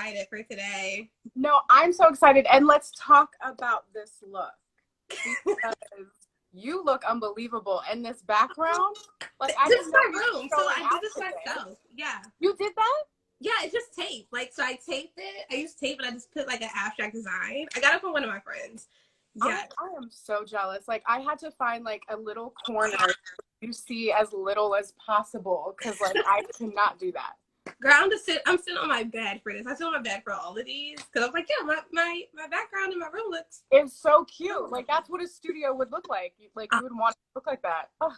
excited for today. No, I'm so excited. And let's talk about this look. Because you look unbelievable. And this background, like I This just is my room, so I did this today. myself. Yeah. You did that? Yeah, it's just tape. Like, so I taped it. I used tape and I just put like an abstract design. I got it from one of my friends. Yeah. I am so jealous. Like I had to find like a little corner you see as little as possible because like I could not do that. Girl, I'm sitting on my bed for this. I sit on my bed for all of these because I'm like, yeah, my background in my room looks. It's so cute. Like that's what a studio would look like. Like you would want it to look like that. Oh.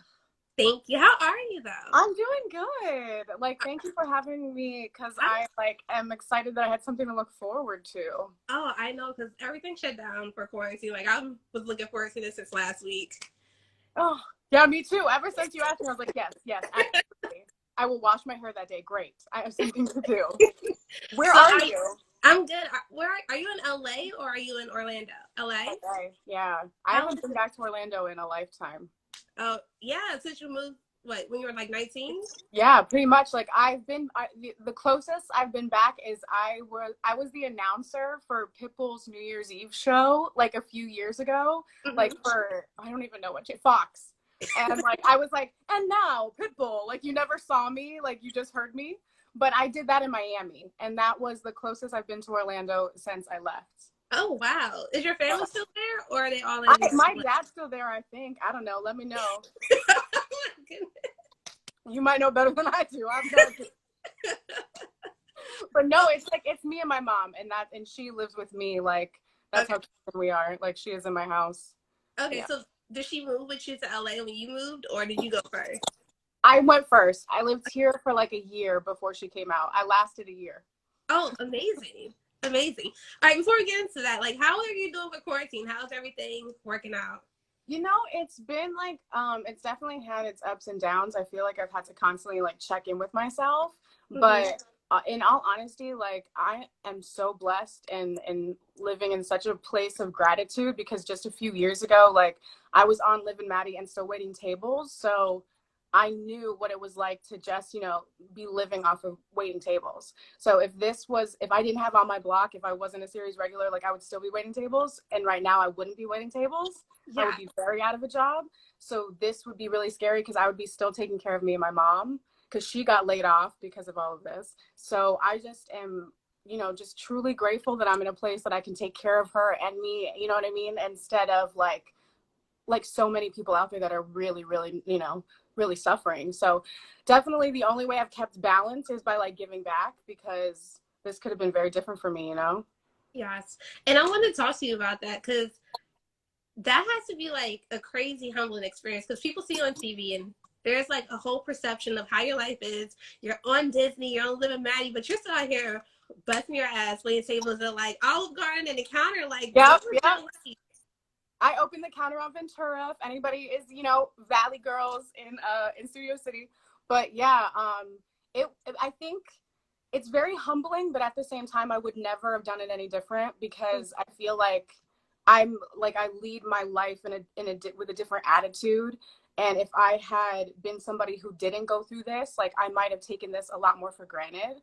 Thank you. How are you though? I'm doing good. Like thank you for having me because I like am excited that I had something to look forward to. Oh, I know because everything shut down for quarantine. Like I was looking forward to this since last week. Oh yeah, me too. Ever since you asked me, I was like, yes, absolutely. I will wash my hair that day. Great. I have something to do. Where are you? I'm good. Where are you in LA or are you in Orlando? LA? Okay. Yeah. I haven't been back to Orlando in a lifetime. Oh, yeah. Since you moved, what, when you were like 19? Yeah, pretty much. Like I've been, the closest I've been back is I was the announcer for Pitbull's New Year's Eve show like a few years ago, like for, I don't even know what, Fox. And like, I was like, and now Pitbull, like you never saw me, like you just heard me. But I did that in Miami. And that was the closest I've been to Orlando since I left. Oh, wow. Is your family still there or are they all in? My dad's still there, I think. I don't know. Let me know. Oh my goodness. You might know better than I do. I'm joking. But no, it's like, it's me and my mom. And she lives with me. Like, that's how close we are. Like, she is in my house. Okay, yeah. So did she move with you to LA when you moved or did you go first? I went first. I lived here for like a year before she came out. I lasted a year. Oh, amazing. Amazing. All right, before we get into that, like, how are you doing with quarantine? How's everything working out? You know, it's been like, it's definitely had its ups and downs. I feel like I've had to constantly like check in with myself. But in all honesty, like I am so blessed and living in such a place of gratitude because just a few years ago, like I was on Liv and Maddie and still waiting tables. So I knew what it was like to just, you know, be living off of waiting tables. So if I didn't have on my block, if I wasn't a series regular, like I would still be waiting tables. And right now I wouldn't be waiting tables. Yeah. I would be very out of a job. So this would be really scary because I would be still taking care of me and my mom because she got laid off because of all of this. So I just am, you know, just truly grateful that I'm in a place that I can take care of her and me, you know what I mean? Instead of like so many people out there that are really, really, you know, really suffering. So definitely the only way I've kept balance is by like giving back because this could have been very different for me, you know? Yes. And I want to talk to you about that because that has to be like a crazy humbling experience because people see you on TV and there's like a whole perception of how your life is. You're on Disney, you're on Liv and Maddie, but you're still out here busting your ass, waiting tables at like Olive Garden and the counter. Like, yep. I opened the counter on Ventura. If anybody is, you know, Valley girls in Studio City, but yeah, I think it's very humbling, but at the same time, I would never have done it any different because I feel like I lead my life with a different attitude. And if I had been somebody who didn't go through this, like I might have taken this a lot more for granted.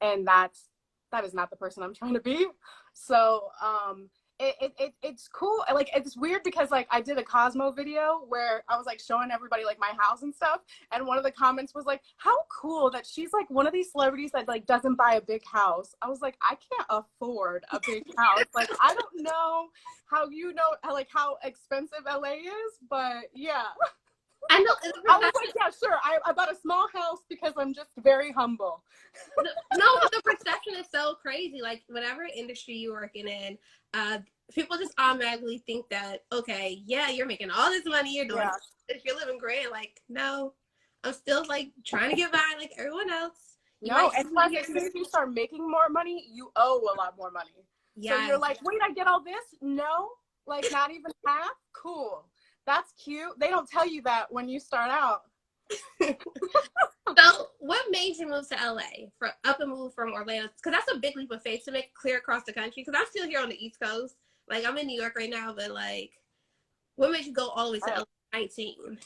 And that is not the person I'm trying to be. So, it's cool. Like it's weird because like I did a Cosmo video where I was like showing everybody like my house and stuff, and one of the comments was like, how cool that she's like one of these celebrities that like doesn't buy a big house. I was like, I can't afford a big house. Like I don't know how you know like how expensive LA is, but yeah. I know. I was like, yeah, sure. I bought a small house because I'm just very humble. No, but the perception is so crazy. Like, whatever industry you're working in, people just automatically think that, okay, yeah, you're making all this money, you're doing this, you're living great. Like, no, I'm still, like, trying to get by like everyone else. No, and plus, as soon as you start making more money, you owe a lot more money. Yeah. So you're like, wait, I get all this? No? Like, not even half? Cool. That's cute. They don't tell you that when you start out. So what made you move to LA up and move from Orlando? Because that's a big leap of faith to make clear across the country. Because I'm still here on the East Coast. Like, I'm in New York right now, but like, what made you go all the way to LA 19?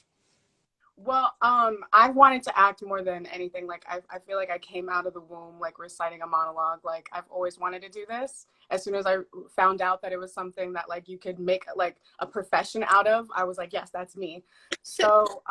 Well, I wanted to act more than anything. Like, I feel like I came out of the womb, like, reciting a monologue. Like, I've always wanted to do this. As soon as I found out that it was something that, like, you could make, like, a profession out of, I was like, yes, that's me. So,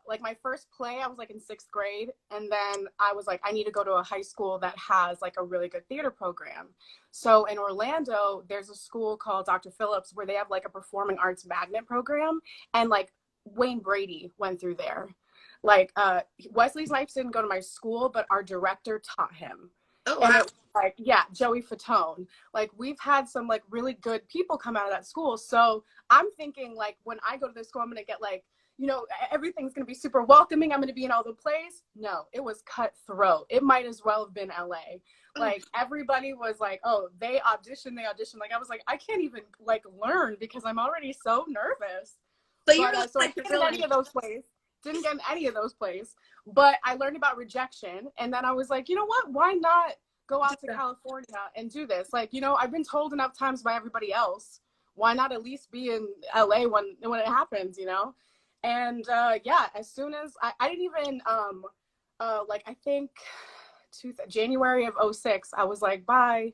like, my first play, I was, like, in 6th grade. And then I was like, I need to go to a high school that has, like, a really good theater program. So in Orlando, there's a school called Dr. Phillips where they have, like, a performing arts magnet program. And, like, Wayne Brady went through there. Like, Wesley Snipes didn't go to my school, but our director taught him. Oh, And wow. it was like, yeah, Joey Fatone. Like, we've had some, like, really good people come out of that school. So I'm thinking, like, when I go to this school, I'm going to get, like, you know, everything's going to be super welcoming. I'm going to be in all the plays. No, it was cutthroat. It might as well have been LA. Like, everybody was like, oh, they auditioned. Like, I was like, I can't even, like, learn because I'm already so nervous. So you were So I like the didn't get any of those plays. Didn't get in any of those plays. But I learned about rejection. And then I was like, you know what? Why not go out to California and do this? Like, you know, I've been told enough times by everybody else. Why not at least be in LA when it happens, you know? And yeah, as soon as I didn't even, like, I think January of 06, I was like, bye.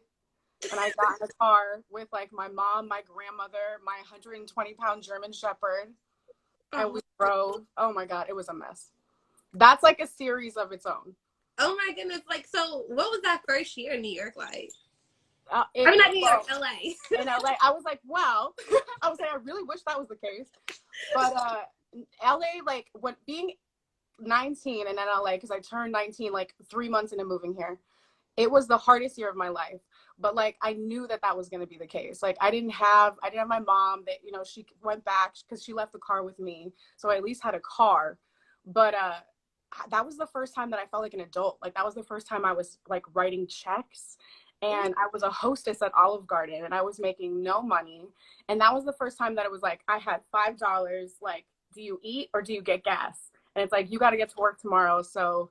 And I got in a car with, like, my mom, my grandmother, my 120-pound German Shepherd, and we drove. Oh my God, it was a mess. That's like a series of its own. Oh my goodness! Like, so what was that first year in New York like? I mean, not New York, LA. In LA, I was like, wow. I was like, I really wish that was the case. But LA, like, when being 19 and in LA, because I turned 19 like 3 months into moving here, it was the hardest year of my life. But, like, I knew that was going to be the case. Like, I didn't have my mom that, you know, she went back because she left the car with me. So I at least had a car. But that was the first time that I felt like an adult. Like, that was the first time I was, like, writing checks. And I was a hostess at Olive Garden and I was making no money. And that was the first time that it was like, I had $5. Like, do you eat or do you get gas? And it's like, you got to get to work tomorrow. So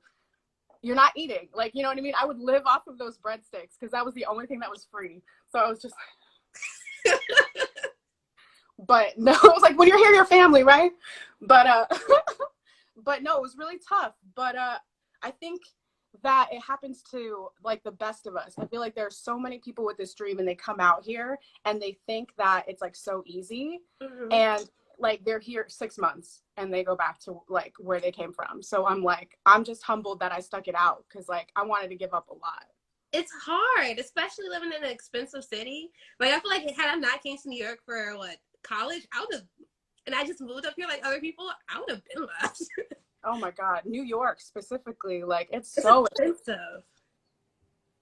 you're not eating. Like, you know what I mean? I would live off of those breadsticks because that was the only thing that was free. So I was just like, but no, it was like, when you're here, you're family, right? But, but no, it was really tough. But I think that it happens to, like, the best of us. I feel like there's so many people with this dream and they come out here and they think that it's, like, so easy. Mm-hmm. And, like, they're here 6 months and they go back to, like, where they came from. So I'm like, I'm just humbled that I stuck it out because, like, I wanted to give up a lot. It's hard, especially living in an expensive city. Like, I feel like had I not came to New York for college, I would have, and I just moved up here like other people, I would have been left. Oh my God, New York specifically, like, it's so expensive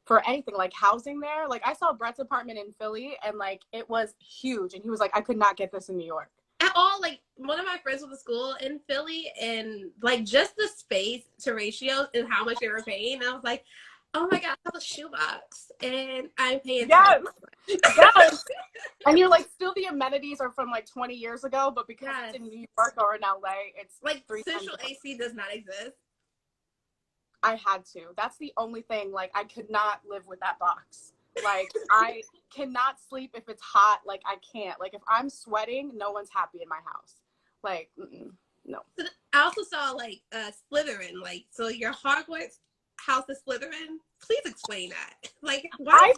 for anything. Like, housing there, like, I saw Brett's apartment in Philly and, like, it was huge and he was like, I could not get this in New York at all. Like, one of my friends went to school in Philly and, like, just the space to ratios and how much they were paying, I was like, oh my God, I have a shoebox and I'm paying. Yes. Yes. And you're like, still the amenities are from like 20 years ago, but because it's in New York or in LA, it's like central AC does not exist. I had to. That's the only thing. Like, I could not live with that box. Like, I cannot sleep if it's hot. Like, I can't. Like, if I'm sweating, no one's happy in my house. Like, no. I also saw, like, Slytherin. Like, so your Hogwarts house is Slytherin. Please explain that. Like, why?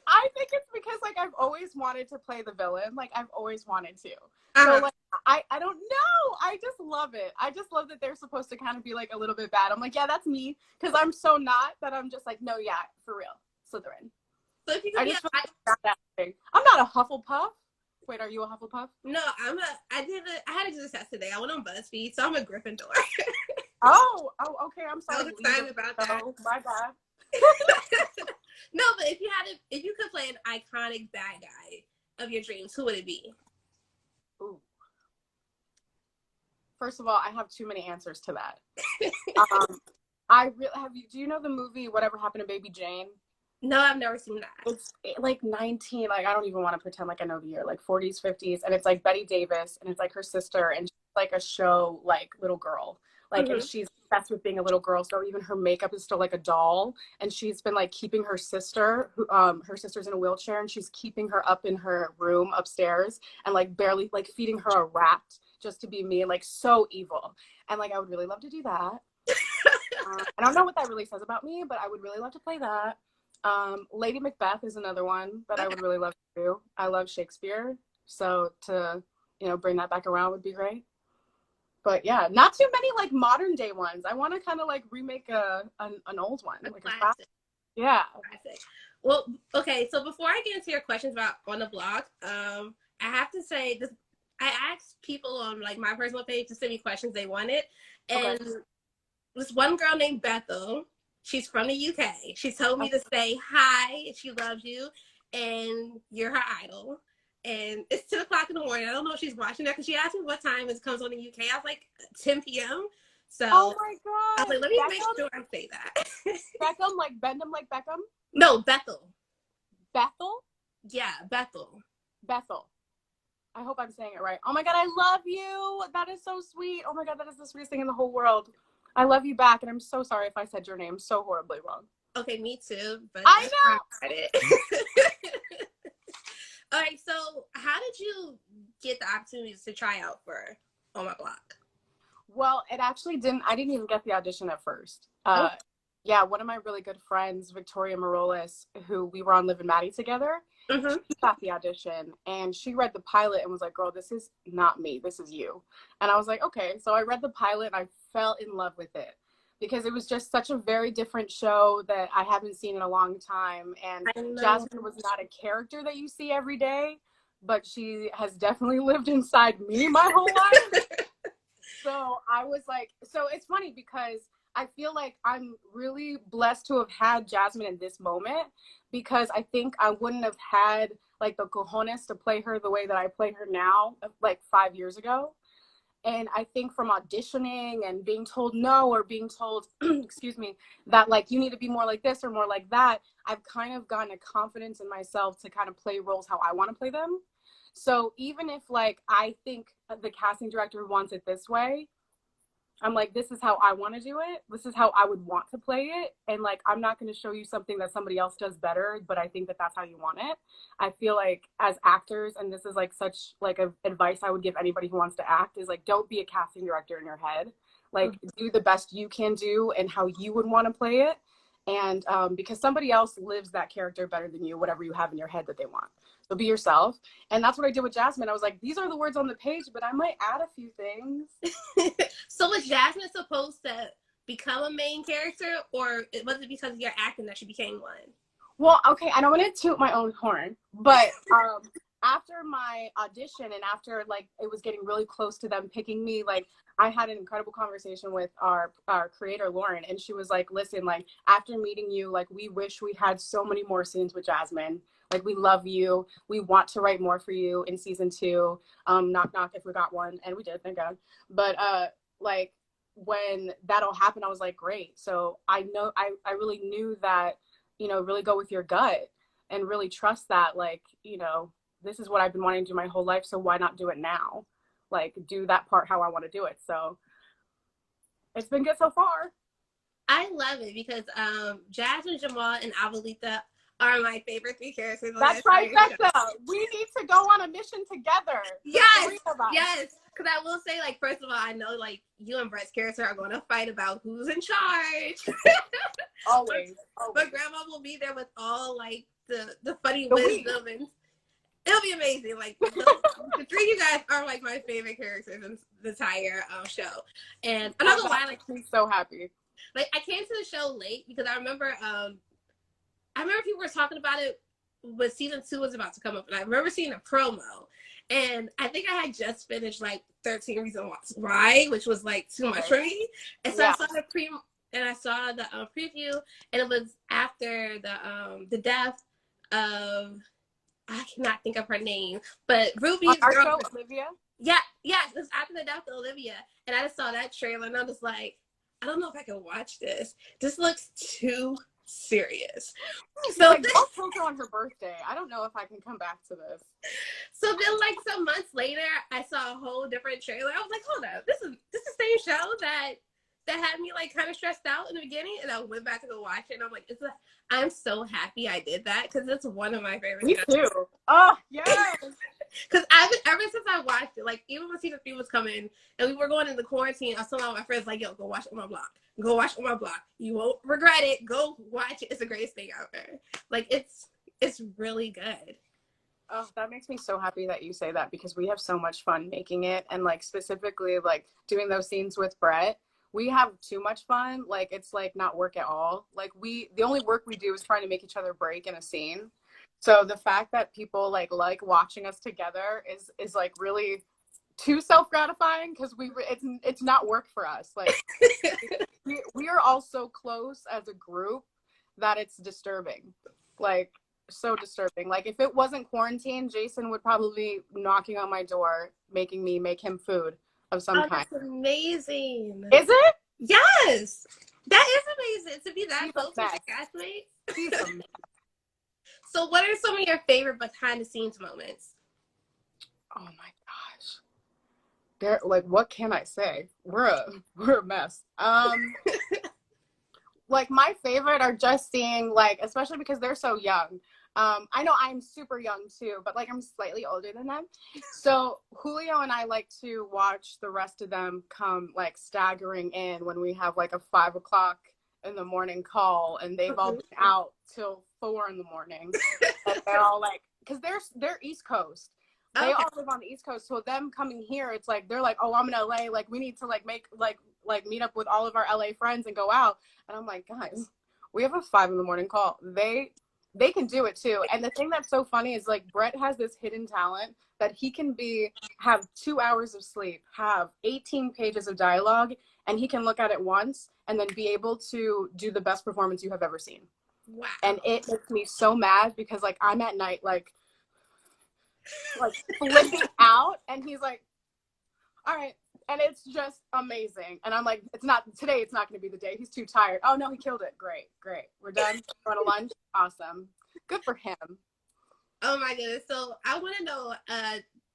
I think it's because, like, I've always wanted to play the villain. Like, I've always wanted to. So, like, I don't know. I just love it. I just love that they're supposed to kind of be, like, a little bit bad. I'm like, yeah, that's me. Because I'm so not that I'm just like, no, yeah, for real. Slytherin. So if you could I'm not a Hufflepuff. Wait, are you a Hufflepuff? No, I had to do this test today. I went on BuzzFeed, so I'm a Gryffindor. Oh, okay. I'm sorry. I was excited about that. My bad. No, but if you could play an iconic bad guy of your dreams, who would it be? Ooh. First of all, I have too many answers to that. Do you know the movie Whatever Happened to Baby Jane? No, I've never seen that. It's like 19, like, I don't even want to pretend like I know the year, like 40s, 50s, and it's like Betty Davis, and it's like her sister, and she's like a show, like, little girl. Like, and she's obsessed with being a little girl, so even her makeup is still like a doll, and she's been, like, keeping her sister, her sister's in a wheelchair, and she's keeping her up in her room upstairs, and, like, barely, like, feeding her a rat, just to be me and like so evil. And like I would really love to do that. I don't know what that really says about me, but I would really love to play that. Lady Macbeth is another one that I would really love to do. I love Shakespeare, so to, you know, bring that back around would be great. But yeah, not too many like modern day ones. I want to kind of like remake an old one, like a classic. Yeah. Classic. Well, okay. So before I get into your questions about on the blog, I have to say this. I asked people on like my personal page to send me questions they wanted, and this one girl named Bethel. She's from the UK. She told me to say hi, she loves you, and you're her idol. And it's 10 o'clock in the morning. I don't know if she's watching that because she asked me what time it comes on in the UK. I was like, 10 p.m. So oh my God. I was like, let me make sure I say that. Beckham, like Bendham, like Beckham? No, Bethel. Bethel? Yeah, Bethel. Bethel. I hope I'm saying it right. Oh my God, I love you. That is so sweet. Oh my God, that is the sweetest thing in the whole world. I love you back, and I'm so sorry if I said your name so horribly wrong. Okay, me too. But I know. All right, so how did you get the opportunities to try out for On My Block? Well, it actually didn't. I didn't even get the audition at first. Yeah, one of my really good friends, Victoria Marolis, who we were on Liv and Maddie together, she got the audition, and she read the pilot and was like, girl, this is not me. This is you. And I was like, okay. So I read the pilot, and I fell in love with it because it was just such a very different show that I haven't seen in a long time. And Jasmine was not a character that you see every day, but she has definitely lived inside me my whole life. So I was like, so it's funny because I feel like I'm really blessed to have had Jasmine in this moment, because I think I wouldn't have had like the cojones to play her the way that I play her now, like 5 years ago. And I think from auditioning and being told no, or being told, excuse me, that like you need to be more like this or more like that, I've kind of gotten a confidence in myself to kind of play roles how I want to play them. So even if like I think the casting director wants it this way, I'm like, this is how I want to do it. This is how I would want to play it. And like, I'm not going to show you something that somebody else does better, but I think that that's how you want it. I feel like as actors, and this is like such like a advice I would give anybody who wants to act, is like, don't be a casting director in your head. Like do the best you can do and how you would want to play it. And because somebody else lives that character better than you, whatever you have in your head that they want. So be yourself. And that's what I did with Jasmine. I was like, these are the words on the page, but I might add a few things. So was Jasmine supposed to become a main character, or was it because of your acting that she became one? Well, okay, I don't want to toot my own horn, but after my audition and after like it was getting really close to them picking me, like I had an incredible conversation with our creator, Lauren, and she was like, listen, like after meeting you, like we wish we had so many more scenes with Jasmine. Like, we love you. We want to write more for you in season 2. Knock, knock, if we got one. And we did, thank God. But, like, when that all happened, I was like, great. So I know, I really knew that, you know, really go with your gut and really trust that, like, you know, this is what I've been wanting to do my whole life. So why not do it now? Like, do that part how I want to do it. So it's been good so far. I love it because Jasmine, Jamal, and Avalita are my favorite 3 characters. That's trifecta. We need to go on a mission together. Yes, yes. Because I will say, like, first of all, I know, like, you and Brett's character are going to fight about who's in charge. Always. But Grandma will be there with all, like, the funny wisdom, and it'll be amazing. Like, the 3 of you guys are, like, my favorite characters in the entire show. And I'm not gonna lie, like, I'm so happy. Like, I came to the show late because I remember people were talking about it when season 2 was about to come up, and I remember seeing a promo, and I think I had just finished like 13 Reasons Why, which was like too much for me. And so I saw the preview, and it was after the death of, I cannot think of her name, but Ruby's girl, Olivia. Yeah, it was after the death of Olivia, and I just saw that trailer, and I was like, I don't know if I can watch this. This looks too serious. So like, I'll told her on her birthday. I don't know if I can come back to this. So then, like, some months later, I saw a whole different trailer. I was like, hold up, this is the same show that had me like kind of stressed out in the beginning, and I went back to go watch it, and I'm like, I'm so happy I did that because it's one of my favorite shows. Me too. Oh yes. Because ever since I watched it, like even when season 3 was coming and we were going into quarantine, I was telling all my friends like, "Yo, go watch On My Block. Go watch On My Block. You won't regret it. Go watch it. It's the greatest thing out there. Like it's really good." Oh, that makes me so happy that you say that, because we have so much fun making it, and like specifically like doing those scenes with Brett. We have too much fun. Like it's like not work at all. Like the only work we do is trying to make each other break in a scene. So the fact that people like watching us together is like really too self-gratifying, because it's not work for us. Like we are all so close as a group that it's disturbing. Like so disturbing. Like if it wasn't quarantine, Jason would probably be knocking on my door, making me make him food of some kind. That's amazing. Is it? Yes. That is amazing to be that He's close with your castmates. He's amazing. So what are some of your favorite behind the scenes moments? Oh my gosh. They're like, what can I say? We're a mess. Like my favorite are just seeing, like, especially because they're so young. I know I'm super young too, but like I'm slightly older than them. So Julio and I like to watch the rest of them come like staggering in when we have like a 5 o'clock in the morning call, and they've all been out till 4 in the morning. And they're all like, because they're East Coast. They all live on the East Coast. So them coming here, it's like they're like, oh, I'm in LA. Like we need to like make like meet up with all of our LA friends and go out. And I'm like, guys, we have a 5 in the morning call. They can do it too. And the thing that's so funny is like Brett has this hidden talent that he can have 2 hours of sleep, have 18 pages of dialogue, and he can look at it once and then be able to do the best performance you have ever seen. Wow. And it makes me so mad because like I'm at night like flipping out, and he's like, all right. And it's just amazing. And I'm like, it's not going to be the day. He's too tired. Oh no, he killed it. Great. We're done. Going to lunch. Awesome. Good for him. Oh my goodness. So I want to know,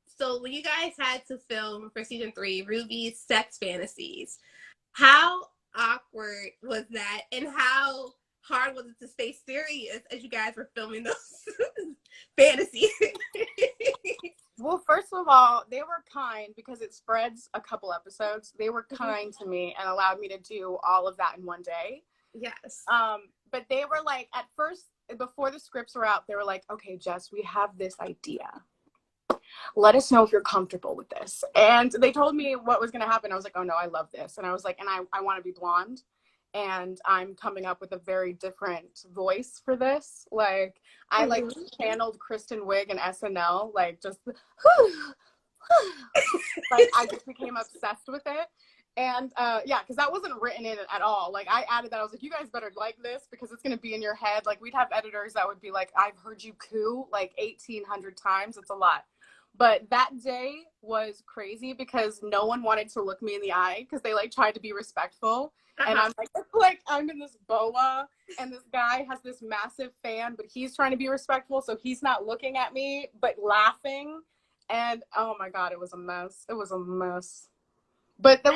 so when you guys had to film for season 3, Ruby's sex fantasies, how awkward was that? And how hard was it to stay serious as you guys were filming those fantasies? Well, first of all, they were kind because it spreads a couple episodes. They were kind to me and allowed me to do all of that in one day. Yes. But they were like, at first, before the scripts were out, they were like, okay, Jess, we have this idea. Let us know if you're comfortable with this. And they told me what was going to happen. I was like, oh no, I love this. And I was like, and I want to be blonde. And I'm coming up with a very different voice for this. Like, I like channeled Kristen Wiig and SNL, like just, like I just became obsessed with it. And yeah, because that wasn't written in at all. Like I added that. I was like, you guys better like this because it's going to be in your head. Like we'd have editors that would be like, I've heard you coo like 1,800 times. It's a lot. But that day was crazy because no one wanted to look me in the eye because they like tried to be respectful. And I'm like, I'm in this boa and this guy has this massive fan, but he's trying to be respectful. So he's not looking at me, but laughing. And oh my God, it was a mess. It was a mess. But the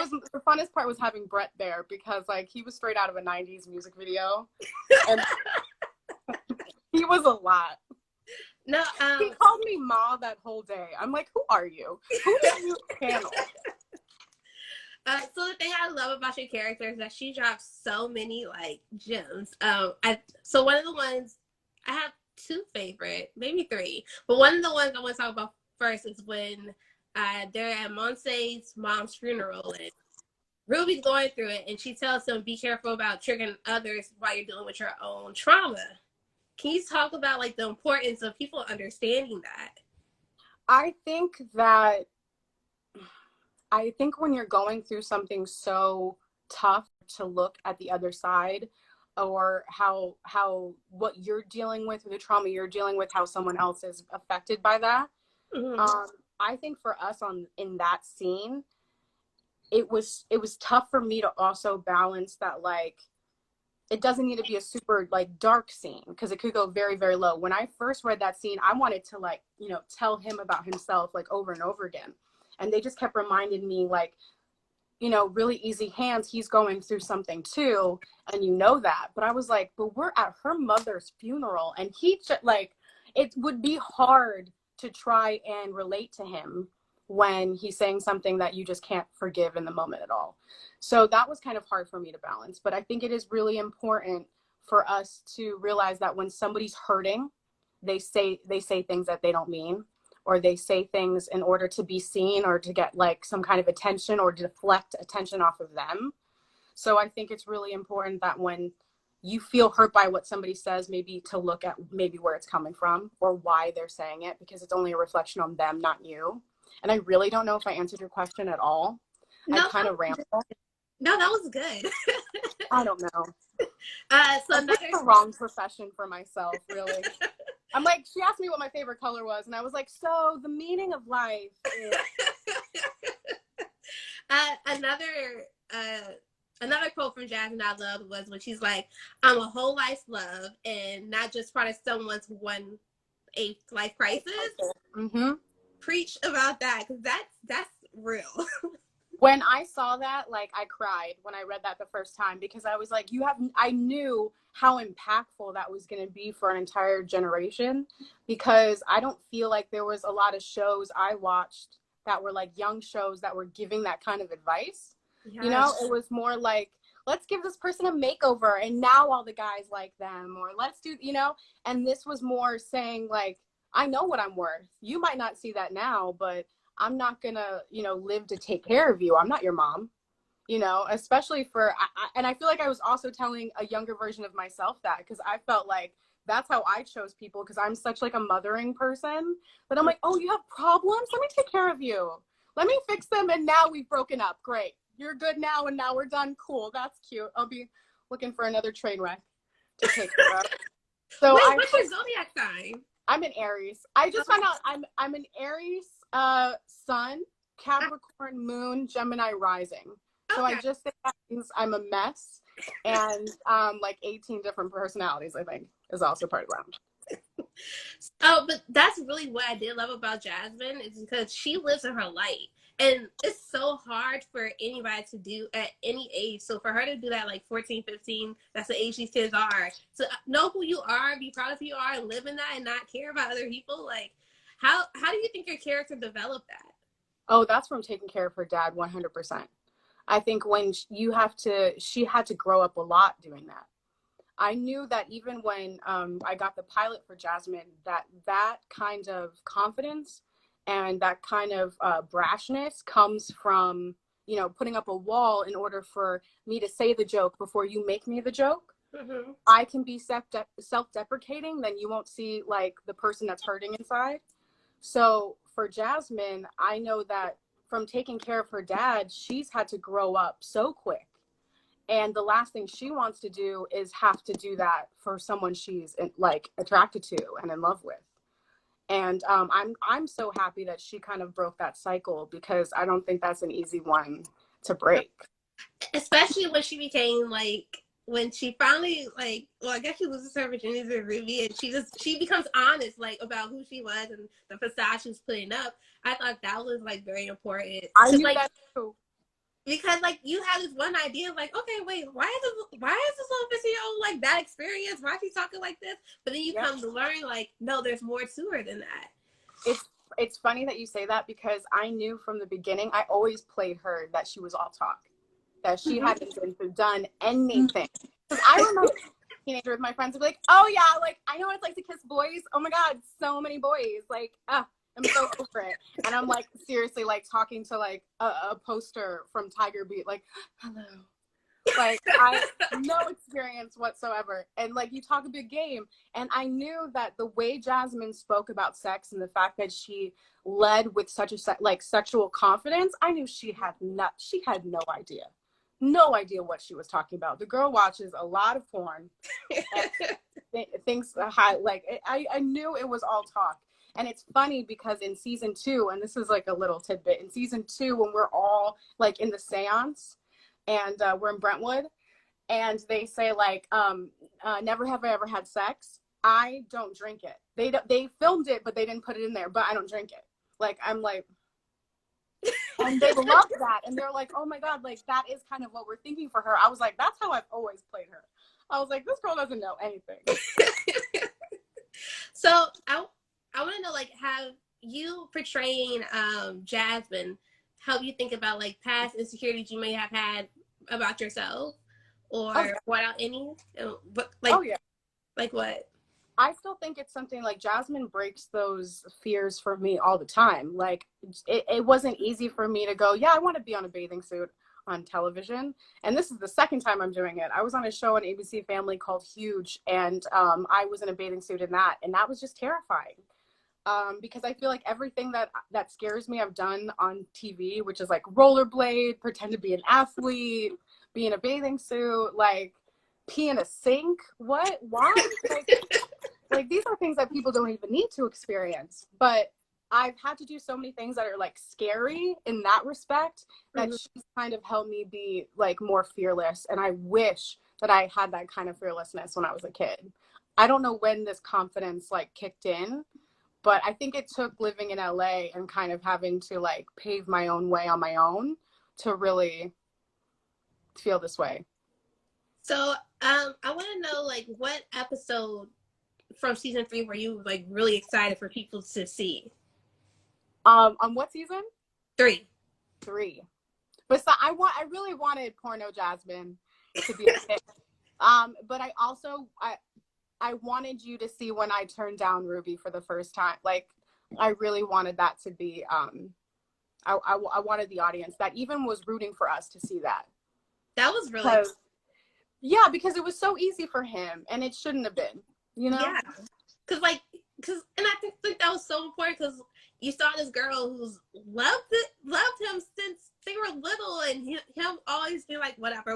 funnest part was having Brett there because like he was straight out of a 90s music video. And he was a lot. No, he called me Ma that whole day. I'm like, who are you? Who did you channel? So the thing I love about your character is that she drops so many like gems. So one of the ones I have 2 favorite, maybe 3, but one of the ones I want to talk about first is when they're at Monse's mom's funeral and Ruby's going through it, and she tells him, "Be careful about triggering others while you're dealing with your own trauma." Can you talk about like the importance of people understanding that? I think when you're going through something so tough, to look at the other side, or how what you're dealing with, or the trauma you're dealing with, how someone else is affected by that. I think for us in that scene, it was tough for me to also balance that, like, it doesn't need to be a super like dark scene because it could go very, very low. When I first read that scene, I wanted to like, you know, tell him about himself like over and over again. And they just kept reminding me like, you know, really easy hands. He's going through something too. And you know that. But I was like, but we're at her mother's funeral. And he like, it would be hard to try and relate to him when he's saying something that you just can't forgive in the moment at all. So that was kind of hard for me to balance. But I think it is really important for us to realize that when somebody's hurting, they say things that they don't mean, or they say things in order to be seen or to get like some kind of attention or deflect attention off of them. So I think it's really important that when you feel hurt by what somebody says, maybe to look at maybe where it's coming from or why they're saying it, because it's only a reflection on them, not you. And I really don't know if I answered your question at all. No, I kind of rambled. No, that was good. I don't know. So I'm the wrong profession for myself, really. I'm like, she asked me what my favorite color was, and I was like, so the meaning of life is... Another quote from Jasmine I loved was when she's like, I'm a whole life's love and not just part of someone's 1/8 life crisis. Mm-hmm. Preach about that, because that's real. When I saw that, like, I cried when I read that the first time, because I was like, I knew how impactful that was going to be for an entire generation, because I don't feel like there was a lot of shows I watched that were like young shows that were giving that kind of advice. Yes. You know, it was more like, let's give this person a makeover and now all the guys like them, or let's do, you know, and this was more saying like, I know what I'm worth. You might not see that now, but I'm not gonna, you know, live to take care of you. I'm not your mom, you know, especially and I feel like I was also telling a younger version of myself that, because I felt like that's how I chose people, because I'm such like a mothering person. But I'm like, oh, you have problems? Let me take care of you. Let me fix them. And now we've broken up. Great. You're good now. And now we're done. Cool. That's cute. I'll be looking for another train wreck to take care of. So wait, what's your zodiac sign? I'm an Aries. I just found out I'm an Aries sun, Capricorn moon, Gemini rising. So I just think that means I'm a mess, and like 18 different personalities, I think, is also part of that. Oh, but that's really what I did love about Jasmine, is because she lives in her light. And it's so hard for anybody to do at any age. So for her to do that, like 14, 15, that's the age these kids are. So know who you are, be proud of who you are, and live in that and not care about other people. Like, how do you think your character developed that? Oh, that's from taking care of her dad, 100%. I think when she had to grow up a lot doing that. I knew that even when I got the pilot for Jasmine, that kind of confidence and that kind of brashness comes from, you know, putting up a wall in order for me to say the joke before you make me the joke. Mm-hmm. I can be self-deprecating, then you won't see like the person that's hurting inside. So for Jasmine, I know that from taking care of her dad, she's had to grow up so quick. And the last thing she wants to do is have to do that for someone she's like attracted to and in love with. And I'm so happy that she kind of broke that cycle, because I don't think that's an easy one to break. Especially when she became like, when she finally like, well, I guess she loses her virginity to Ruby, and she becomes honest like about who she was and the facade she was putting up. I thought that was like very important. I knew like, that too. Because like you have this one idea of like, okay, wait, why is this little 15-year-old like that experience? Why is she talking like this? But then you come to learn like, no, there's more to her than that. It's funny that you say that, because I knew from the beginning, I always played her that she was all talk, that she hadn't done anything. Because I remember teenager with my friends would be like, oh yeah, like I know what it's like to kiss boys. Oh my god, so many boys. Like, I'm so over it. And I'm like seriously like talking to like a poster from Tiger Beat, like, hello. Like I no experience whatsoever. And like you talk a big game. And I knew that the way Jasmine spoke about sex and the fact that she led with such a like sexual confidence, I knew she had no idea. No idea what she was talking about. The girl watches a lot of porn. Things like I knew it was all talk. And it's funny because in season 2, and this is like a little tidbit, in season 2, when we're all like in the seance and we're in Brentwood, and they say like, never have I ever had sex. I don't drink it. They filmed it, but they didn't put it in there, but I don't drink it. Like, I'm like, and they love that. And they're like, oh my God, like that is kind of what we're thinking for her. I was like, that's how I've always played her. I was like, this girl doesn't know anything. So I want to know, like, have you portraying Jasmine help you think about like past insecurities you may have had about yourself, or brought out any? But like, yeah. Like what? I still think it's something like Jasmine breaks those fears for me all the time. Like it wasn't easy for me to go, yeah, I want to be on a bathing suit on television. And this is the second time I'm doing it. I was on a show on ABC Family called Huge, and I was in a bathing suit in that, and that was just terrifying. Because I feel like everything that scares me I've done on TV, which is like rollerblade, pretend to be an athlete, be in a bathing suit, like pee in a sink. What? Why? Like these are things that people don't even need to experience. But I've had to do so many things that are like scary in that respect that she's kind of helped me be like more fearless. And I wish that I had that kind of fearlessness when I was a kid. I don't know when this confidence like kicked in, but I think it took living in LA and kind of having to like pave my own way on my own to really feel this way. So I want to know like what episode from season 3 were you like really excited for people to see? On what season? 3. But so I really wanted Porno Jasmine to be a hit. But I also I wanted you to see when I turned down Ruby for the first time. Like I really wanted that to be I wanted the audience that even was rooting for us to see that. That was really yeah, because it was so easy for him and it shouldn't have been, you know? Yeah. Cause and I think that was so important because you saw this girl who's loved him since they were little, and him always be like, whatever,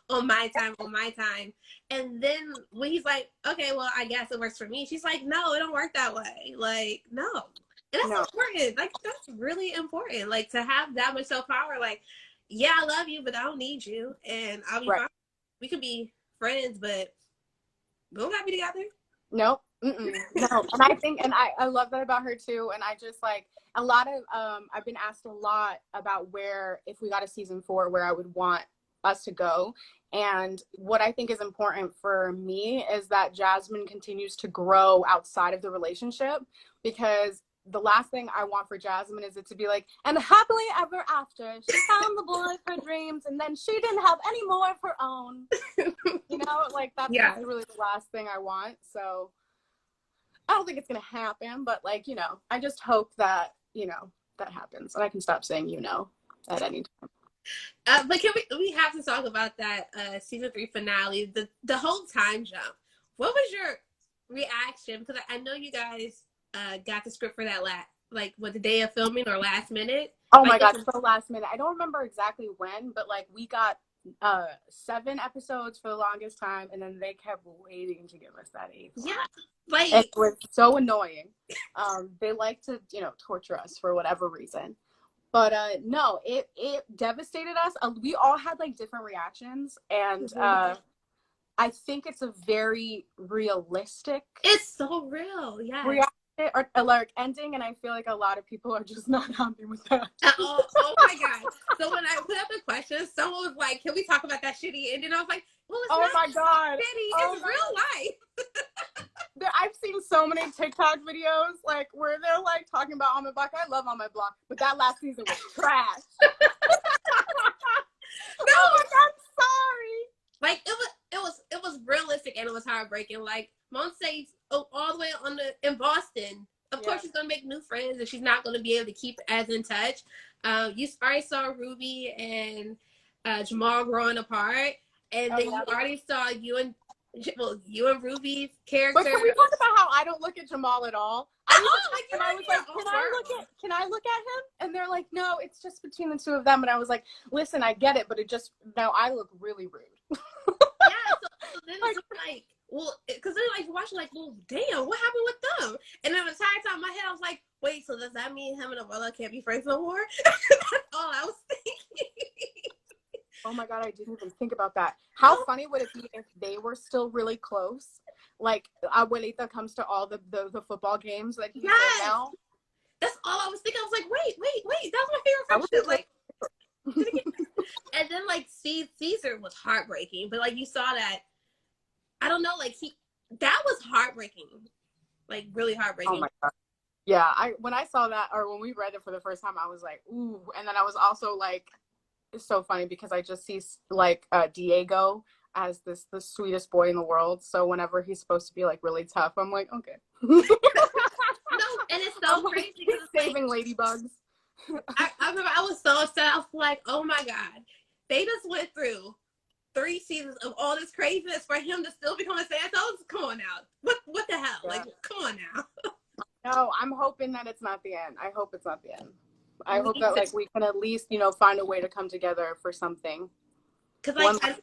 on my time. And then when he's like, okay, well, I guess it works for me. She's like, no, it don't work that way. Like, no. And that's important. Like, that's really important. Like, to have that much self-power. Like, yeah, I love you, but I don't need you. And I'll be fine. We can be friends, but we don't gotta be together. Nope. No. And I think, and I love that about her too. And I just like a lot of, I've been asked a lot about where, if we got a season 4, where I would want us to go. And what I think is important for me is that Jasmine continues to grow outside of the relationship, because the last thing I want for Jasmine is it to be like, and happily ever after, she found the boy of her dreams, and then she didn't have any more of her own. You know, like that's really the last thing I want. So I don't think it's gonna happen, but like, you know, I just hope that, you know, that happens, and I can stop saying, you know, at any time. But we have to talk about that season 3 finale, the whole time jump. What was your reaction? Because I know you guys got the script for that the day of filming or last minute. Oh my god, so last minute. I don't remember exactly when, but like we got 7 episodes for the longest time, and then they kept waiting to give us that 8th one. Yeah, like it was so annoying. They like to, you know, torture us for whatever reason. But no, it devastated us. We all had like different reactions, and I think it's a very realistic. It's so real, yeah. Or ending, and I feel like a lot of people are just not happy with that. Oh my god! So when I put up the question, someone was like, "Can we talk about that shitty ending?" I was like, "Well, it's not my god, shitty. It's real life." I've seen so many TikTok videos like where they're like talking about On My Block. I love On My Block, but that last season was trash. No, oh my god, sorry. Like it was realistic, and it was heartbreaking. Like Monse, all the way in Boston. Of course, she's gonna make new friends, and she's not gonna be able to keep as in touch. You already saw Ruby and Jamal growing apart, and then you already saw you and Ruby's character. But can we talk about how I don't look at Jamal at all? I was like, can I look at him? And they're like, no, it's just between the two of them. And I was like, listen, I get it, but now I look really rude. Yeah, so then it's like, well, because they're like watching, like, well, damn, what happened with them? And then the entire time in my head, I was like, wait, so does that mean him and Abuela can't be friends no more? That's all I was thinking. Oh my god, I didn't even think about that. How funny would it be if they were still really close? Like Abuelita comes to all the football games that he's in now. That's all I was thinking. I was like, wait, that was my favorite friendship. Like, and then like Caesar was heartbreaking, but like you saw that. I don't know, like that was heartbreaking, like really heartbreaking. Oh my god. Yeah, when I saw that, or when we read it for the first time, I was like, ooh. And then I was also like, it's so funny because I just see like Diego as the sweetest boy in the world. So whenever he's supposed to be like really tough, I'm like, okay. No, and it's so like, crazy because saving like, ladybugs. I remember I was so upset. I was like, oh my God, they just went through 3 seasons of all this craziness for him to still become a Santos. Come on now, what the hell? Yeah. Like, come on now. No, I'm hoping that it's not the end. I hope it's not the end. I hope that like we can at least, you know, find a way to come together for something. Because like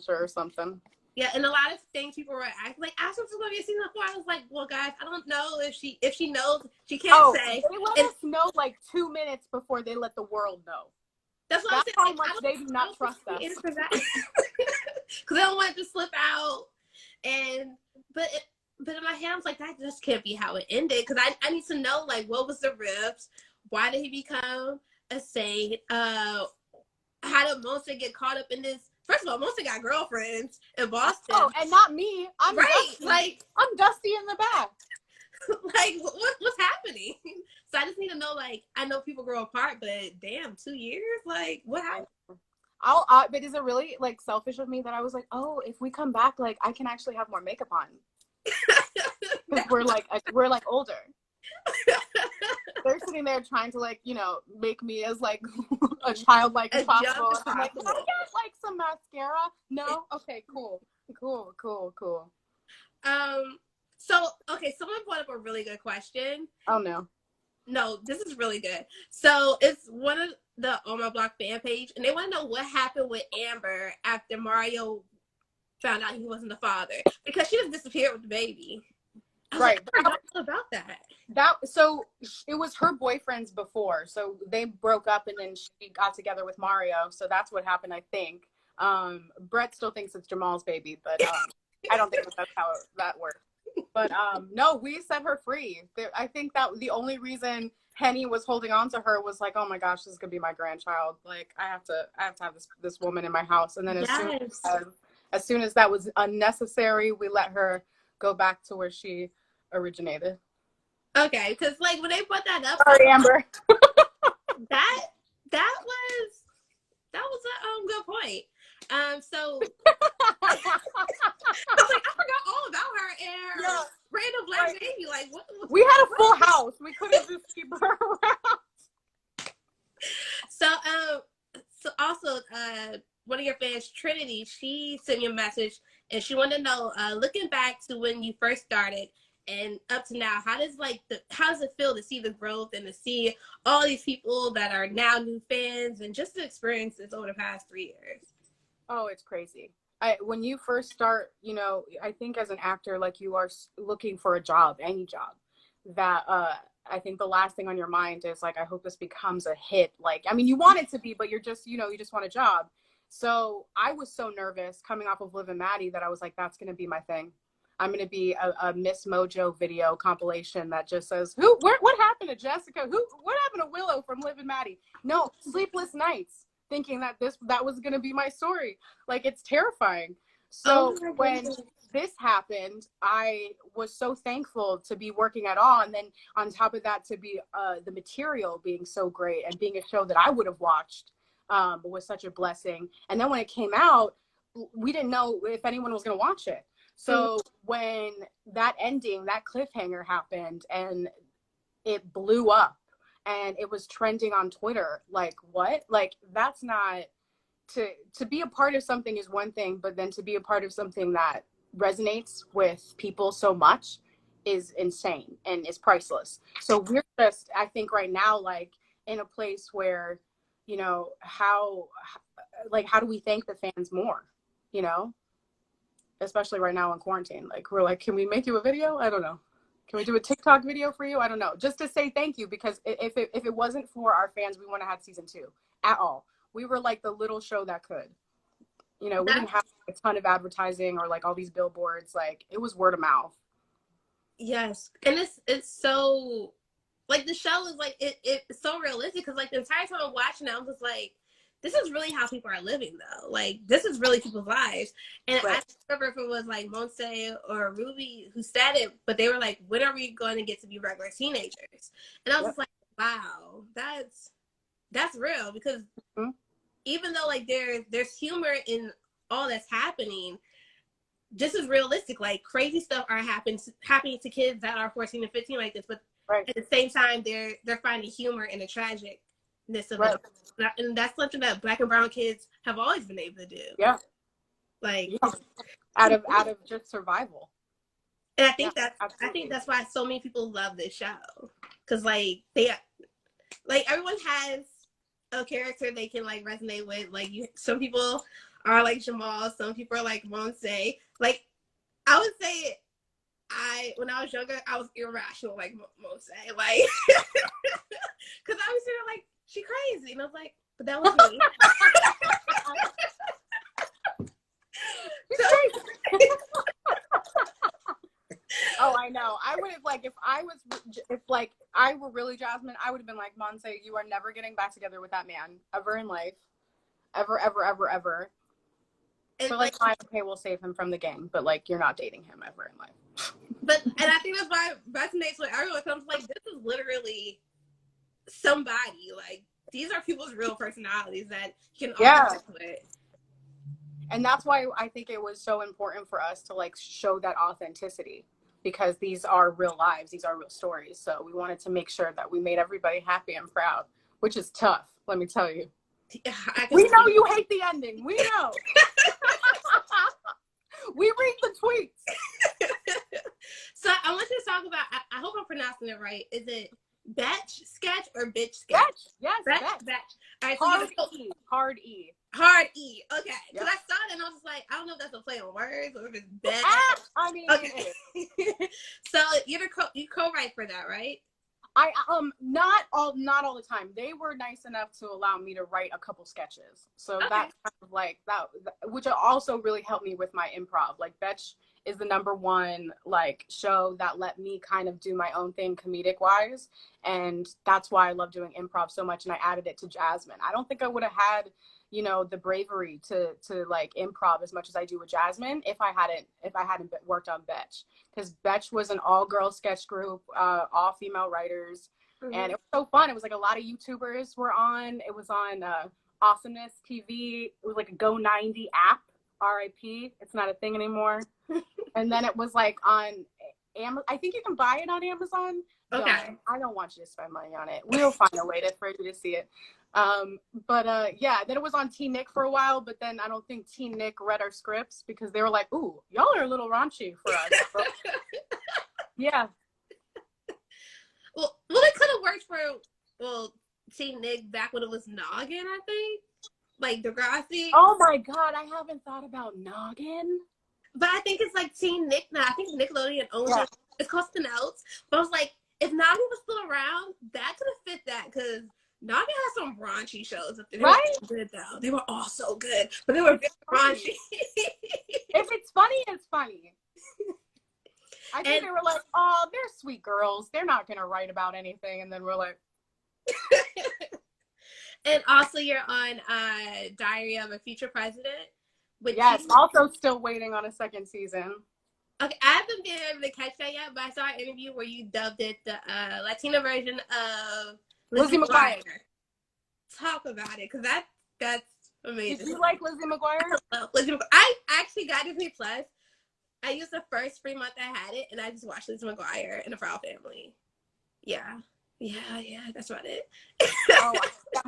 or something. Yeah, and a lot of things people were asking, like, ask if it's going to be a season 4. I was like, well, guys, I don't know if she knows. She can't say. They let us know like 2 minutes before they let the world know. That's what I'm saying. How much they do not trust us. Because they don't want it to slip out. But in my head, I was like, that just can't be how it ended. Because I need to know, like, what was the rifts? Why did he become a saint? How did Monster get caught up in this? First of all, Monster got girlfriends in Boston. Oh, and not me. I'm right. Dusty. Like, I'm Dusty in the back. Like, what's happening? So I just need to know, like, I know people grow apart, but damn, 2 years? Like, what happened? But is it really, like, selfish of me that I was like, oh, if we come back, like, I can actually have more makeup on. Because we're like older. They're sitting there trying to, like, you know, make me as like a childlike as possible. I'm like, can I get like some mascara? No? Okay, cool. So okay, someone brought up a really good question. Oh no. No, this is really good. So it's one of the On My Block fan page, and they want to know what happened with Amber after Mario found out he wasn't the father, because she just disappeared with the baby. Right. Like, I don't know about that. So it was her boyfriend's before. So they broke up and then she got together with Mario. So that's what happened, I think. Brett still thinks it's Jamal's baby, but I don't think that's how that works. But no, we set her free. I think that the only reason Henny was holding on to her was like, oh my gosh, this is gonna be my grandchild. Like I have to have this woman in my house. And then as soon as that was unnecessary, we let her go back to where she originated. Okay, because like when they brought that up, sorry, Amber. that was a good point. So I was like, I forgot all about her and her random black baby. Like, what? We had a full house. We couldn't just keep her around. So also, one of your fans, Trinity, she sent me a message and she wanted to know, looking back to when you first started and up to now, how does it feel to see the growth and to see all these people that are now new fans and just the experiences over the past 3 years? Oh, it's crazy. When you first start, you know, I think as an actor, like you are looking for a job, any job, that I think the last thing on your mind is like, I hope this becomes a hit. Like, I mean, you want it to be, but you're just, you know, you just want a job. So I was so nervous coming off of Liv and Maddie that I was like, that's going to be my thing. I'm going to be a Miss Mojo video compilation that just says, what happened to Jessica? What happened to Willow from Liv and Maddie? No, sleepless nights, thinking that that was going to be my story. Like, it's terrifying. So when this happened, I was so thankful to be working at all. And then on top of that, to be the material being so great and being a show that I would have watched was such a blessing. And then when it came out, we didn't know if anyone was going to watch it. So when that ending, that cliffhanger happened and it blew up and it was trending on Twitter, like, what? Like, that's not, to be a part of something is one thing, but then to be a part of something that resonates with people so much is insane and is priceless. So we're just, I think right now, like in a place where, you know, how do we thank the fans more, you know? Especially right now in quarantine. Like, we're like, can we make you a video? I don't know. Can we do a TikTok video for you? I don't know. Just to say thank you, because if it wasn't for our fans, we wouldn't have had season 2 at all. We were like the little show that could. You know, we didn't have a ton of advertising or like all these billboards. Like, it was word of mouth. Yes. And it's so, like, the show is like, it's so realistic, because like the entire time I'm watching it, I'm just like, this is really how people are living, though. Like, this is really people's lives. And Right. I don't remember if it was like Monse or Ruby who said it, but they were like, when are we going to get to be regular teenagers? And I was just like, wow, that's real. Because even though like there's humor in all that's happening, this is realistic. Like, crazy stuff are happening to kids that are 14 and 15 like this, but at the same time they're finding humor in the tragicness of it. And that's something that Black and brown kids have always been able to do. Yeah. Like, out of just survival. And I think that's why so many people love this show. Cause like everyone has a character they can like resonate with. Like, some people are like Jamal, some people are like Monse. Like, I would say when I was younger, I was irrational like Monse. Like, cause I was sitting like, she crazy. And I was like, but that was me. Oh, I know. I would have, like, if I were really Jasmine, I would have been like, Monse, you are never getting back together with that man ever in life. Ever, ever, ever, ever. But like, fine, okay, we'll save him from the gang, but like, you're not dating him ever in life. And I think that's why it resonates with everyone. Comes like, this is literally somebody. Like, these are people's real personalities that you can all connect with. And that's why I think it was so important for us to like show that authenticity, because these are real lives, these are real stories. So we wanted to make sure that we made everybody happy and proud, which is tough, let me tell you. We know you hate the ending. We know. We read the tweets. So I want you to talk about, I hope I'm pronouncing it right. Is it batch sketch or bitch sketch? Batch. Yes, batch. All right, Hard E. Hard E. Okay. Because Yep. I saw it and I was just like, I don't know if that's a play on words or if it's batch. I mean, okay. So you co-write for that, right? I not all the time. They were nice enough to allow me to write a couple sketches. So that's kind of like that, which also really helped me with my improv. Like, Betch is the #1 like show that let me kind of do my own thing comedic wise, and that's why I love doing improv so much. And I added it to Jasmine. I don't think I would have had, you know, the bravery to like improv as much as I do with Jasmine if I hadn't worked on Betch, because Betch was an all-girl sketch group, all female writers, and it was so fun. It was like a lot of YouTubers were on. It was on Awesomeness TV. It was like a Go 90 app. RIP. It's not a thing anymore. And then it was like on Amazon. I think you can buy it on Amazon. Okay. I don't want you to spend money on it. We'll find a way for you to see it. Yeah, then it was on Teen Nick for a while, but then I don't think Teen Nick read our scripts because they were like, ooh, y'all are a little raunchy for us. Yeah. Well, it could have worked for, Teen Nick back when it was Noggin, I think. Like Degrassi. Oh my God, I haven't thought about Noggin. But I think it's like Teen Nick now. I think Nickelodeon owns it. It's called Notes. But I was like, if Noggin was still around, that could have fit that, because Noggin has some raunchy shows. They were good though. They were all so good, but they were very raunchy. If it's funny, it's funny. I think they were like, oh, they're sweet girls. They're not gonna write about anything, and then we're like. And also, you're on Diary of a Future President. Yes, also still waiting on a second season. Okay, I haven't been able to catch that yet, but I saw an interview where you dubbed it the Latina version of Lizzie McGuire. Talk about it, because that's amazing. Did you like Lizzie McGuire? Lizzie McGuire. I actually got Disney Plus. I used the first free month I had it, and I just watched Lizzie McGuire and the Proud Family. Yeah, that's about it.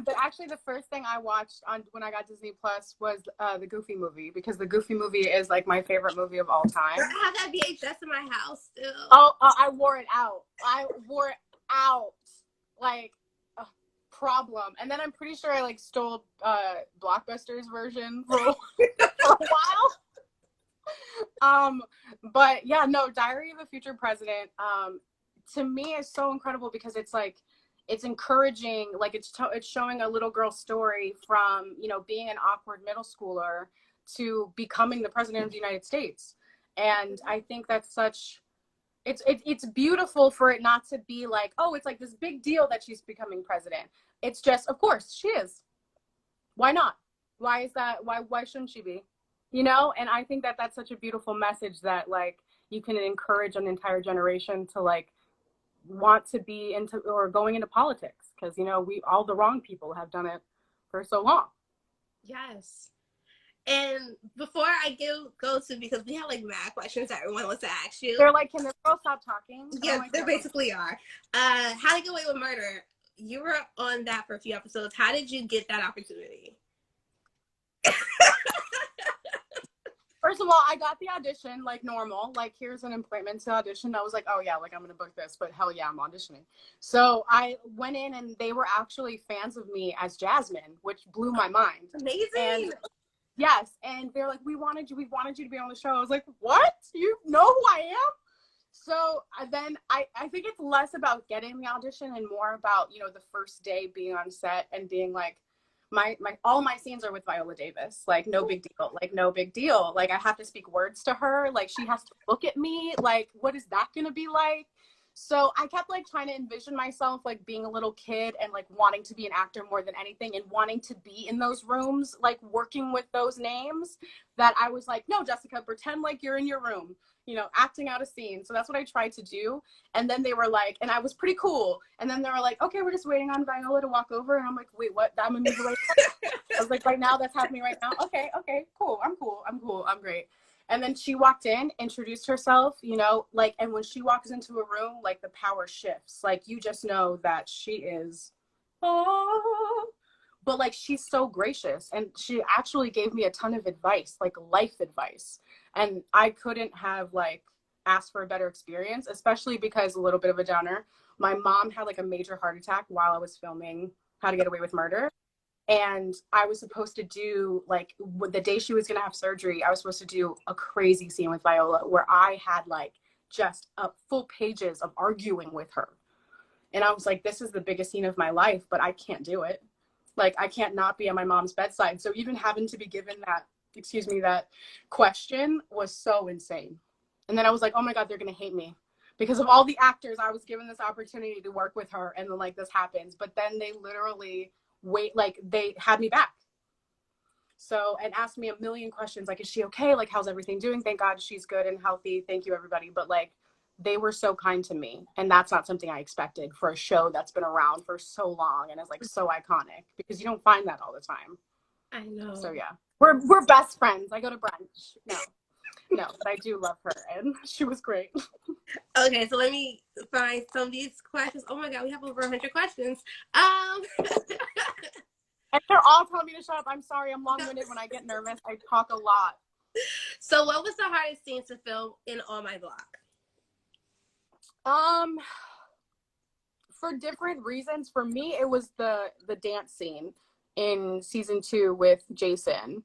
But actually, the first thing I watched when I got Disney Plus was the Goofy movie, because the Goofy movie is like my favorite movie of all time. I have that VHS in my house still. I wore it out. Like, problem. And then I'm pretty sure I like stole Blockbuster's version for a while. But yeah, no, Diary of a Future President, to me is so incredible, because it's like, it's encouraging, like it's showing a little girl's story from, you know, being an awkward middle schooler to becoming the president of the United States. And I think that's it's beautiful for it not to be like, oh, it's like this big deal that she's becoming president. It's just, of course, she is. Why not? Why is that? Why shouldn't she be? You know? And I think that that's such a beautiful message that like you can encourage an entire generation to like want to be into or going into politics, because you know we all the wrong people have done it for so long. Yes. And before I go to, because we have like mad questions that everyone wants to ask you. They're like, can this girl stop talking? Yeah, they basically are. How to Get Away with Murder. You were on that for a few episodes. How did you get that opportunity? First of all, I got the audition like normal. Like, here's an appointment to audition. I was like, oh yeah, like I'm gonna book this, but hell yeah, I'm auditioning. So I went in and they were actually fans of me as Jasmine, which blew my mind. Amazing. And yes, and they're like, we wanted you to be on the show. I was like, what? You know who I am? So then I think it's less about getting the audition and more about, you know, the first day being on set and being like, all my scenes are with Viola Davis. Like, no big deal. Like, no big deal. Like, I have to speak words to her. Like, she has to look at me. Like, what is that going to be like? So I kept like trying to envision myself like being a little kid and like wanting to be an actor more than anything and wanting to be in those rooms, like working with those names, that I was like, no, Jessica, pretend like you're in your room, you know, acting out a scene. So that's what I tried to do. And then they were like, and I was pretty cool. And then they were like, okay, we're just waiting on Viola to walk over. And I'm like, wait, what? I'm in the right now? I was like, right now, that's happening right now. Okay, cool. I'm great. And then she walked in, introduced herself, you know, like, and when she walks into a room, like the power shifts. Like, you just know that she is, oh, but like, she's so gracious. And she actually gave me a ton of advice, like life advice. And I couldn't have like asked for a better experience, especially because, a little bit of a downer, my mom had like a major heart attack while I was filming How to Get Away with Murder. And I was supposed to do, like, the day she was going to have surgery, I was supposed to do a crazy scene with Viola where I had, like, just full pages of arguing with her. And I was like, this is the biggest scene of my life, but I can't do it. Like, I can't not be at my mom's bedside. So even having to be given that question was so insane. And then I was like, oh my God, they're going to hate me. Because of all the actors, I was given this opportunity to work with her, and then, like, this happens. But then they literally they had me back. So, and asked me a million questions, like, is she okay? Like, how's everything doing? Thank God she's good and healthy. Thank you, everybody. But like, they were so kind to me. And that's not something I expected for a show that's been around for so long and is like so iconic, because you don't find that all the time. I know. So yeah, we're best friends. I go to brunch. No, but I do love her, and she was great. Okay, so let me find some of these questions. Oh my God, we have over 100 questions. And they're all telling me to shut up. I'm sorry, I'm long-winded when I get nervous. I talk a lot. So what was the hardest scene to film in On My Block? For different reasons. For me, it was the dance scene in season 2 with Jason.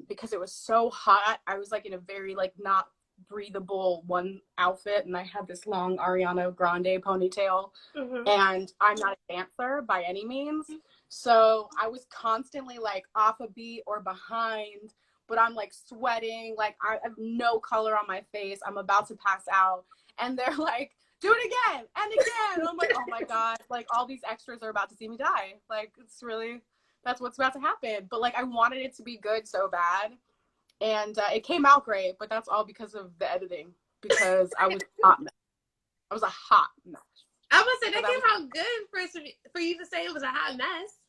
Because it was so hot. I was like in a very like not breathable one outfit, and I had this long Ariana Grande ponytail. Mm-hmm. And I'm not a dancer by any means. So I was constantly like off a beat or behind, but I'm like sweating, like I have no color on my face. I'm about to pass out. And they're like, do it again and again. And I'm like, oh my God, like all these extras are about to see me die. Like, it's really, that's what's about to happen. But like, I wanted it to be good so bad. And it came out great, but that's all because of the editing, because I was hot mess. I was a hot mess. I would say that came out good for you to say it was a hot mess.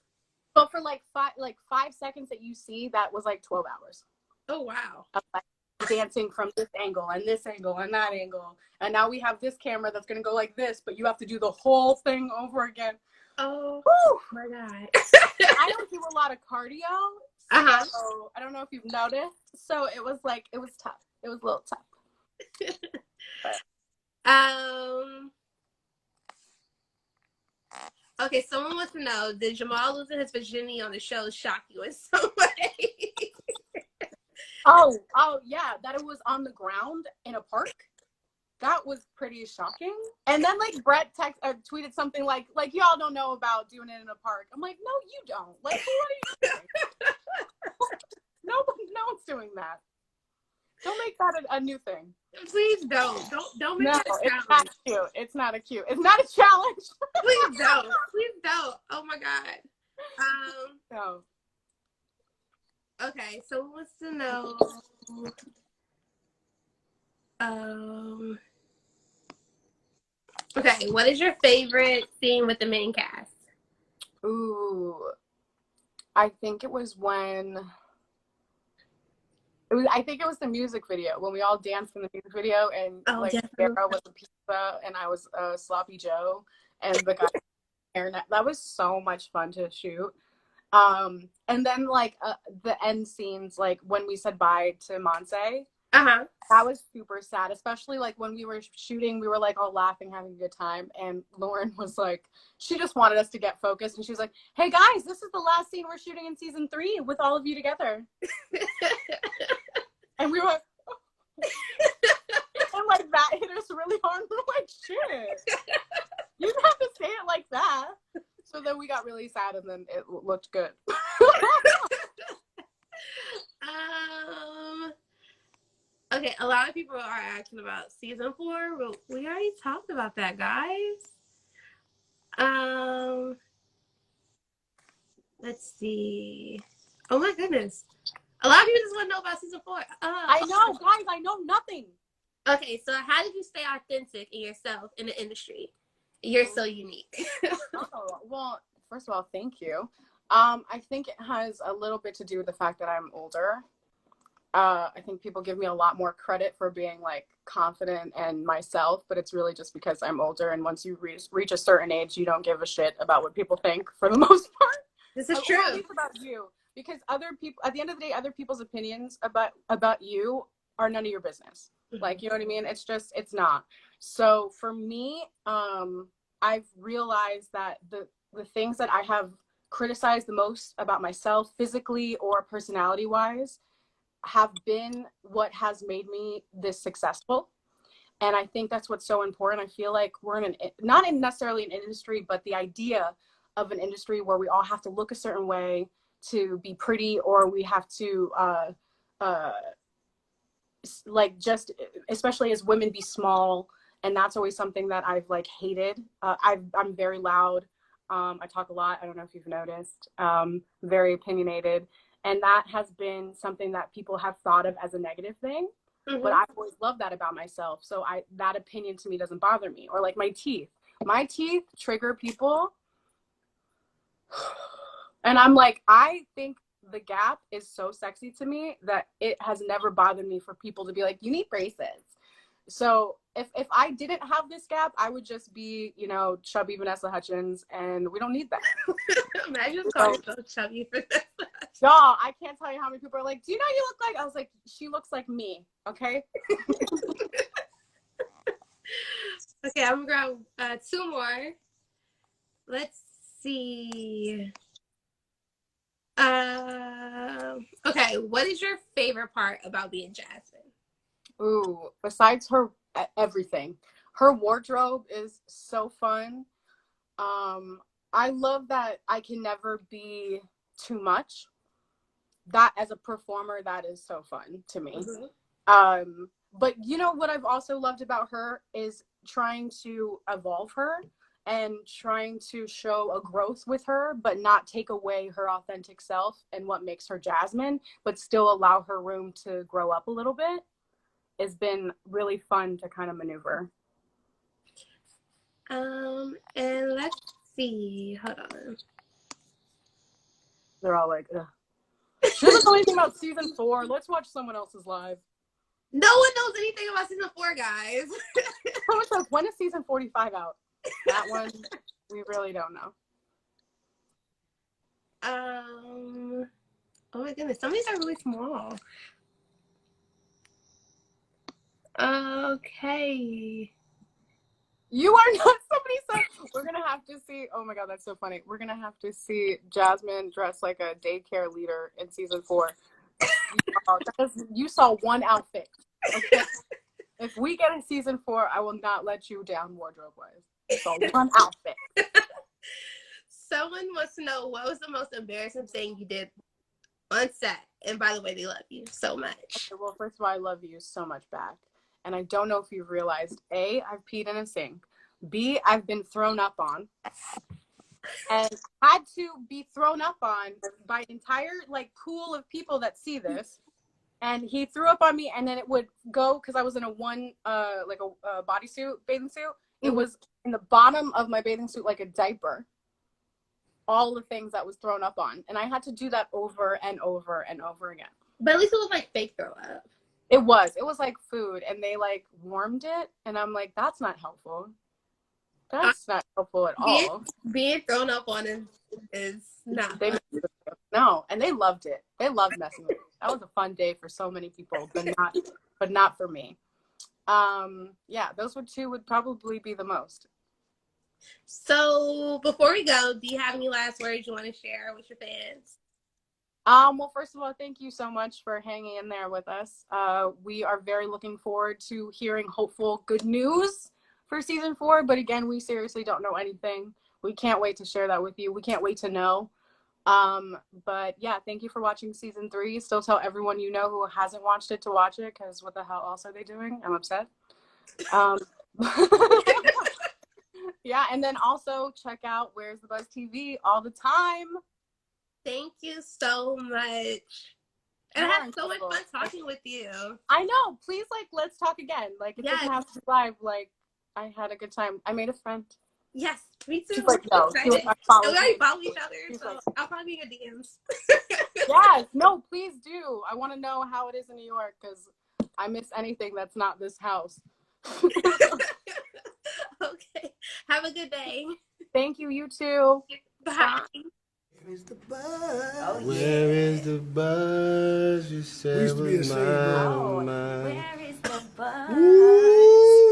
But for like 5 seconds that you see, that was like 12 hours. Oh, wow. Of like dancing from this angle and this angle and that angle. And now we have this camera that's going to go like this, but you have to do the whole thing over again. Oh, woo! My God. I don't do a lot of cardio. So I don't know if you've noticed. So it was tough. It was a little tough. Okay, someone wants to know, did Jamal losing his virginity on the show shock you in some way? Oh, yeah, that it was on the ground in a park. That was pretty shocking. And then like Brett tweeted something like y'all don't know about doing it in a park. I'm like, no, you don't. Like, what are you doing? No one's doing that. Don't make that a new thing. Please don't make that a challenge. It's not cute. It's not a challenge. Please don't. Oh my God. No. Okay, so who wants to know? Um. Okay, what is your favorite scene with the main cast? Ooh, I think it was when I think it was the music video when we all danced in the music video, and Oh, like definitely. Sarah was a pizza and I was Sloppy Joe, and the guy hairnet. That was so much fun to shoot. And then like the end scenes, like when we said bye to Monse, Uh-huh. that was super sad. Especially like when we were shooting, we were like all laughing, having a good time, and Lauren was like, she just wanted us to get focused, and she was like, "Hey guys, this is the last scene we're shooting in season 3 with all of you together." And we were like, and like that hit us really hard. We're like, shit, you have to say it like that. So then we got really sad, and then it looked good. Okay, a lot of people are asking about season 4, but we already talked about that, guys. Let's see. Oh my goodness. A lot of people just want to know about season 4. I know, guys, I know nothing. Okay, so how did you stay authentic in yourself in the industry? You're so unique. Oh, well, first of all, thank you. I think it has a little bit to do with the fact that I'm older. I think people give me a lot more credit for being like confident and myself, but it's really just because I'm older, and once you reach a certain age, you don't give a shit about what people think for the most part. This is true. Or at least about you, because other people, at the end of the day, other people's opinions about you are none of your business. Mm-hmm. Like, you know what I mean? It's just, it's not. So for me, I've realized that the things that I have criticized the most about myself, physically or personality wise, have been what has made me this successful. And I think that's what's so important. I feel like we're not in necessarily an industry, but the idea of an industry where we all have to look a certain way to be pretty, or we have to like, just especially as women, be small. And that's always something that I've like hated. I'm very loud. I talk a lot. I don't know if you've noticed. Very opinionated. And that has been something that people have thought of as a negative thing. Mm-hmm. But I've always loved that about myself. So that opinion to me doesn't bother me. Or like my teeth. My teeth trigger people. And I'm like, I think the gap is so sexy to me that it has never bothered me for people to be like, you need braces. So if I didn't have this gap, I would just be, you know, chubby Vanessa Hudgens, and we don't need that. Imagine calling yourself chubby Vanessa. Y'all, I can't tell you how many people are like, do you know you look like? I was like, she looks like me, okay? Okay, I'm gonna grab 2 more. Let's see. Okay, what is your favorite part about being Jasmine? Ooh, besides her everything. Her wardrobe is so fun. I love that I can never be too much. That as a performer, that is so fun to me. Mm-hmm. But you know what I've also loved about her is trying to evolve her and trying to show a growth with her, but not take away her authentic self and what makes her Jasmine, but still allow her room to grow up a little bit. It's been really fun to kind of maneuver. And let's see. Hold on. They're all like, ugh. She doesn't know anything about season 4. Let's watch someone else's live. No one knows anything about season 4, guys. Someone says, when is season 45 out? That one, we really don't know. Oh my goodness, some of these are really small. Okay. You are not. Somebody said we're gonna have to see. Oh my god, that's so funny. We're gonna have to see Jasmine dressed like a daycare leader in season 4. You saw one outfit. Okay? If we get a season 4, I will not let you down wardrobe wise. You saw one outfit. Someone wants to know, what was the most embarrassing thing you did on set? And by the way, they love you so much. Okay, well, first of all, I love you so much back. And I don't know if you've realized, A, I've peed in a sink. B, I've been thrown up on. and had to be thrown up on by an entire like pool of people that see this. And he threw up on me, and then it would go, because I was in a bodysuit, bathing suit. It was in the bottom of my bathing suit like a diaper. All the things that was thrown up on. And I had to do that over and over and over again. But at least it was like fake throw up. It was like food, and they like warmed it, and I'm like, that's not helpful. That's not helpful at all. Being thrown up on is not fun. No, and they loved it. They loved messing with me. That was a fun day for so many people, but not for me. Yeah, those would probably be the most. So before we go, do you have any last words you want to share with your fans? Well, first of all, thank you so much for hanging in there with us. We are very looking forward to hearing hopeful good news for season 4. But again, we seriously don't know anything. We can't wait to share that with you. We can't wait to know. But yeah, thank you for watching season 3. Still tell everyone you know who hasn't watched it to watch it, because what the hell else are they doing? I'm upset. Yeah, and then also check out Where's the Buzz TV all the time. Thank you so much. And I had so much fun talking with you. I know. Please, let's talk again. It doesn't have to be live. I had a good time. I made a friend. Yes, me too. She's like, no. We already follow each other, so I'll probably be in your DMs. Yes, no, please do. I want to know how it is in New York, because I miss anything that's not this house. Okay. Have a good day. Thank you. You too. Bye. Where is the buzz? Oh, yeah. Where is the buzz? You said was mine. Where is the buzz? Ooh.